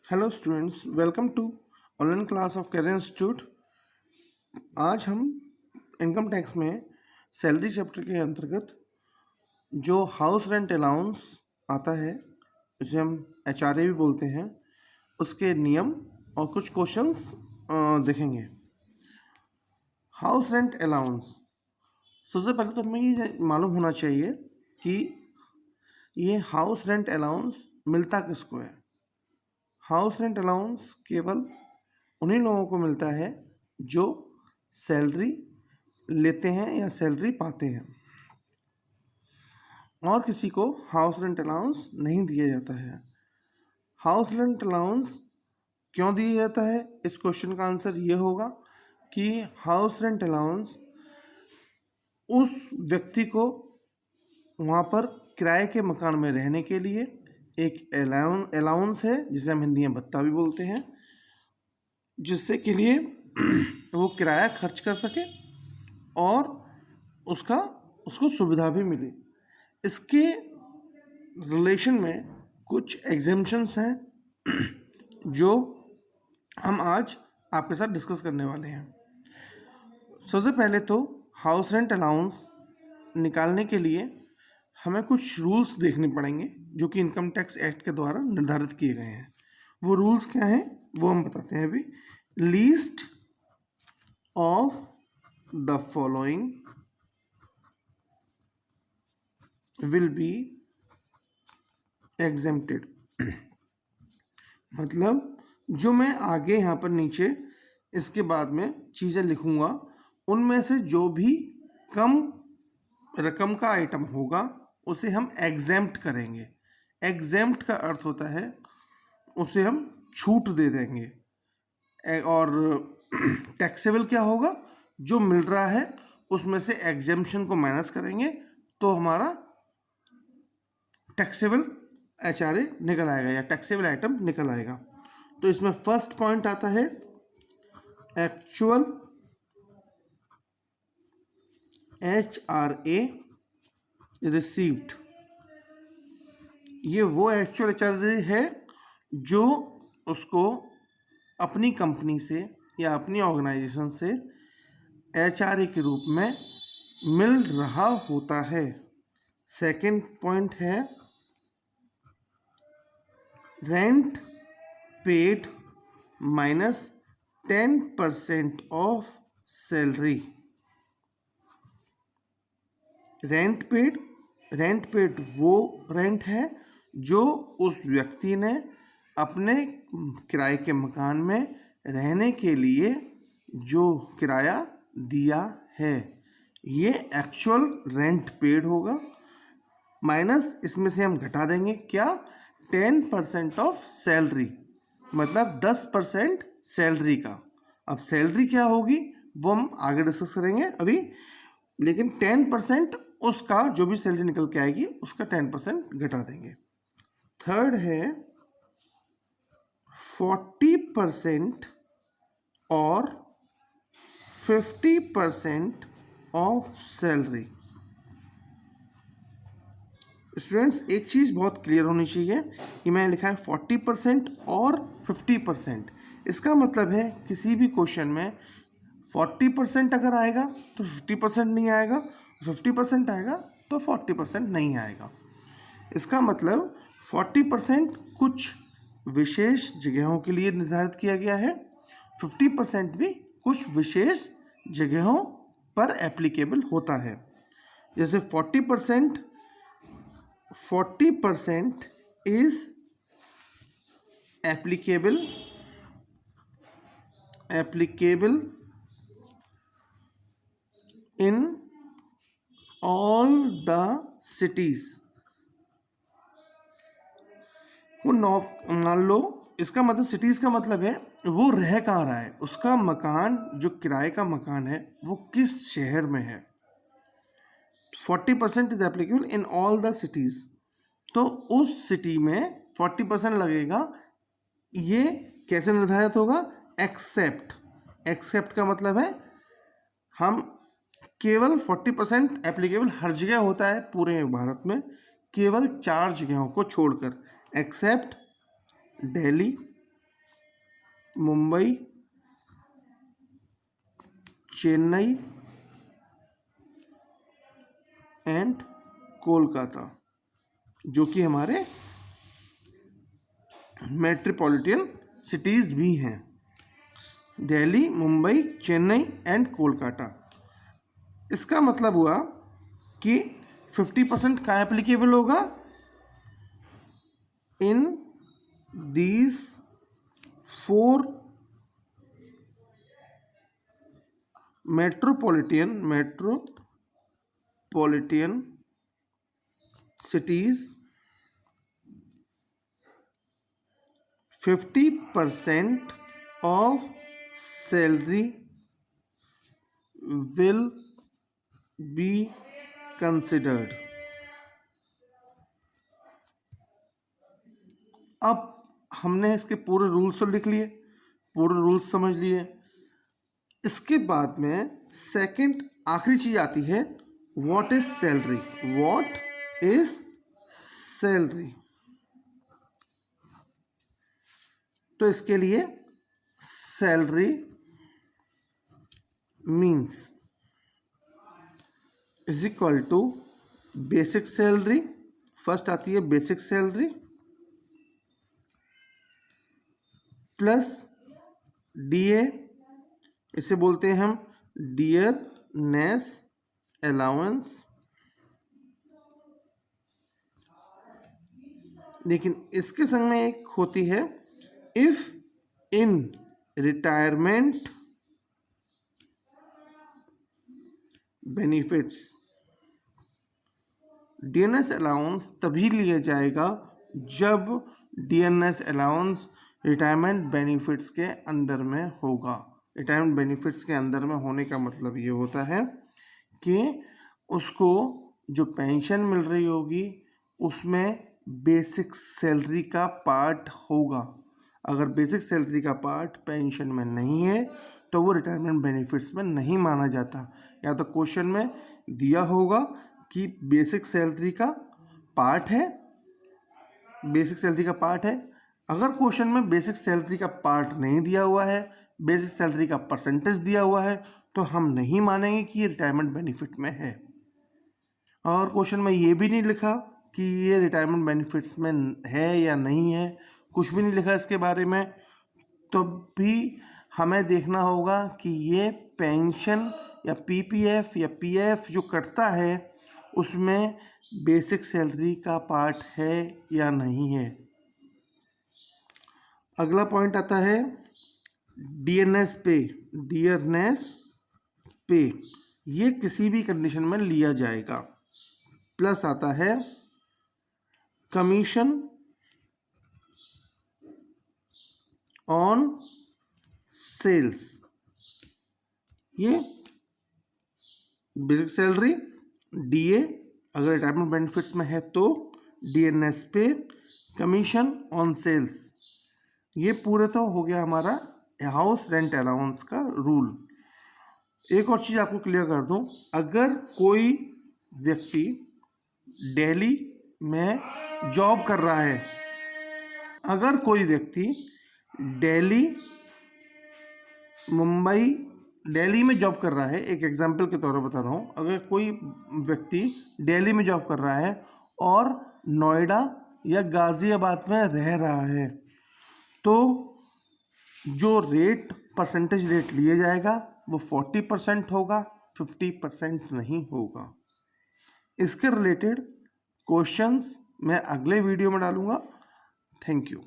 Hello students, welcome to online class of career institute. आज हम income tax में salary chapter के अंतर्गत जो हाउस रेंट अलाउंस आता है, जिसे हम HRA भी बोलते हैं, उसके नियम और कुछ क्वेश्चंस देखेंगे। हाउस रेंट अलाउंस, सबसे पहले तो हमें ये मालूम होना चाहिए कि ये हाउस रेंट अलाउंस मिलता किसको है। हाउस रेंट अलाउंस केवल उन्हीं लोगों को मिलता है जो सैलरी लेते हैं या सैलरी पाते हैं, और किसी को हाउस रेंट अलाउंस नहीं दिया जाता है। हाउस रेंट अलाउंस क्यों दिया जाता है, इस क्वेश्चन का आंसर ये होगा कि हाउस रेंट अलाउंस उस व्यक्ति को वहाँ पर किराए के मकान में रहने के लिए एक अलाउंस है, जिसे हम हिंदी में भत्ता भी बोलते हैं, जिससे के लिए वो किराया खर्च कर सके और उसको सुविधा भी मिले। इसके रिलेशन में कुछ एग्जेम्पशंस हैं जो हम आज आपके साथ डिस्कस करने वाले हैं। सबसे पहले तो हाउस रेंट अलाउंस निकालने के लिए हमें कुछ रूल्स देखने पड़ेंगे जो कि इनकम टैक्स एक्ट के द्वारा निर्धारित किए गए हैं। वो रूल्स क्या हैं वो हम बताते हैं अभी। Least of the following will be exempted. मतलब जो मैं आगे यहाँ पर नीचे इसके बाद में चीज़ें लिखूँगा, उनमें से जो भी कम रकम का आइटम होगा उसे हम एग्जेम्प्ट करेंगे। एग्जेम्प्ट का अर्थ होता है उसे हम छूट दे देंगे। और टैक्सेबल क्या होगा, जो मिल रहा है उसमें से एग्जेम्पशन को माइनस करेंगे तो हमारा टैक्सेबल HRA निकल आएगा या टैक्सेबल आइटम निकल आएगा। तो इसमें फर्स्ट पॉइंट आता है एक्चुअल HRA रिसीव्ड। ये वो एक्चुअल HRA है जो उसको अपनी कंपनी से या अपनी ऑर्गेनाइजेशन से HRA के रूप में मिल रहा होता है। सेकंड पॉइंट है rent paid minus 10% of salary. Rent paid वो रेंट है जो उस व्यक्ति ने अपने किराए के मकान में रहने के लिए जो किराया दिया है, ये एक्चुअल रेंट पेड होगा। माइनस इसमें से हम घटा देंगे क्या, 10% ऑफ सैलरी, मतलब 10% सैलरी का। अब सैलरी क्या होगी वो हम आगे डिस्कस करेंगे अभी, लेकिन 10% उसका जो भी सैलरी निकल के आएगी उसका 10% घटा देंगे। थर्ड है 40% और 50% ऑफ सैलरी। स्टूडेंट्स, एक चीज़ बहुत क्लियर होनी चाहिए कि मैंने लिखा है 40% और 50%। इसका मतलब है किसी भी क्वेश्चन में 40% अगर आएगा तो 50% नहीं आएगा, 50% आएगा तो 40% नहीं आएगा। इसका मतलब 40% कुछ विशेष जगहों के लिए निर्धारित किया गया है, 50% भी कुछ विशेष जगहों पर एप्लीकेबल होता है। जैसे 40% is applicable in all the cities। वो मान लो, इसका मतलब सिटीज़ का मतलब है वो रह कहाँ रहा है, उसका मकान जो किराए का मकान है वो किस शहर में है। 40% is applicable in all the cities, तो उस सिटी में 40% लगेगा। ये कैसे निर्धारित होगा, एक्सेप्ट का मतलब है हम केवल 40% एप्लीकेबल हर जगह होता है पूरे भारत में, केवल 4 जगहों को छोड़कर, एक्सेप्ट दिल्ली, मुंबई, चेन्नई एंड कोलकाता, जो कि हमारे मेट्रोपॉलिटन सिटीज़ भी हैं। दिल्ली, मुंबई, चेन्नई एंड कोलकाता। इसका मतलब हुआ कि 50% कहाँ एप्लीकेबल होगा? In these 4 metropolitan cities, 50% of salary will be considered। अब हमने इसके पूरे रूल्स तो लिख लिए, पूरे रूल्स समझ लिए। इसके बाद में सेकंड आखिरी चीज आती है, what is salary. What is salary? तो इसके लिए salary means is equal to basic salary. First आती है बेसिक सैलरी प्लस डीए, इसे बोलते हैं हम डियरनेस अलाउंस। लेकिन इसके संग में एक होती है if in retirement benefits. DNS allowance तभी लिया जाएगा जब डीएनएस अलाउंस रिटायरमेंट बेनिफिट्स के अंदर में होगा। रिटायरमेंट बेनिफिट्स के अंदर में होने का मतलब ये होता है कि उसको जो पेंशन मिल रही होगी उसमें बेसिक सैलरी का पार्ट होगा। अगर बेसिक सैलरी का पार्ट पेंशन में नहीं है तो वो रिटायरमेंट बेनिफिट्स में नहीं माना जाता। या तो क्वेश्चन में दिया होगा कि बेसिक सैलरी का पार्ट है, बेसिक सैलरी का पार्ट है। अगर क्वेश्चन में बेसिक सैलरी का पार्ट नहीं दिया हुआ है, बेसिक सैलरी का परसेंटेज दिया हुआ है, तो हम नहीं मानेंगे कि ये रिटायरमेंट बेनिफिट में है। और क्वेश्चन में ये भी नहीं लिखा कि ये रिटायरमेंट बेनिफिट्स में है या नहीं है, कुछ भी नहीं लिखा इसके बारे में, तो भी हमें देखना होगा कि ये पेंशन या पीपीएफ या पीएफ जो कटता है उसमें बेसिक सैलरी का पार्ट है या नहीं है। अगला पॉइंट आता है डीएनएस पे। डीएनएस पे ये किसी भी कंडीशन में लिया जाएगा। प्लस आता है कमीशन ऑन सेल्स। ये बेसिक सैलरी, डीए अगर रिटायरमेंट बेनिफिट्स में है तो डीएनएस पे, कमीशन ऑन सेल्स। ये पूरे तो हो गया हमारा हाउस रेंट अलाउंस का रूल। एक और चीज़ आपको क्लियर कर दूं, अगर कोई व्यक्ति दिल्ली में जॉब कर रहा है, अगर कोई व्यक्ति दिल्ली, मुंबई, दिल्ली में जॉब कर रहा है, एक एग्जांपल के तौर पर बता रहा हूँ, अगर कोई व्यक्ति दिल्ली में जॉब कर रहा है और नोएडा या गाज़ियाबाद में रह रहा है, तो जो रेट परसेंटेज रेट लिया जाएगा वो 40% होगा, 50% नहीं होगा। इसके रिलेटेड क्वेश्चंस मैं अगले वीडियो में डालूंगा। Thank you.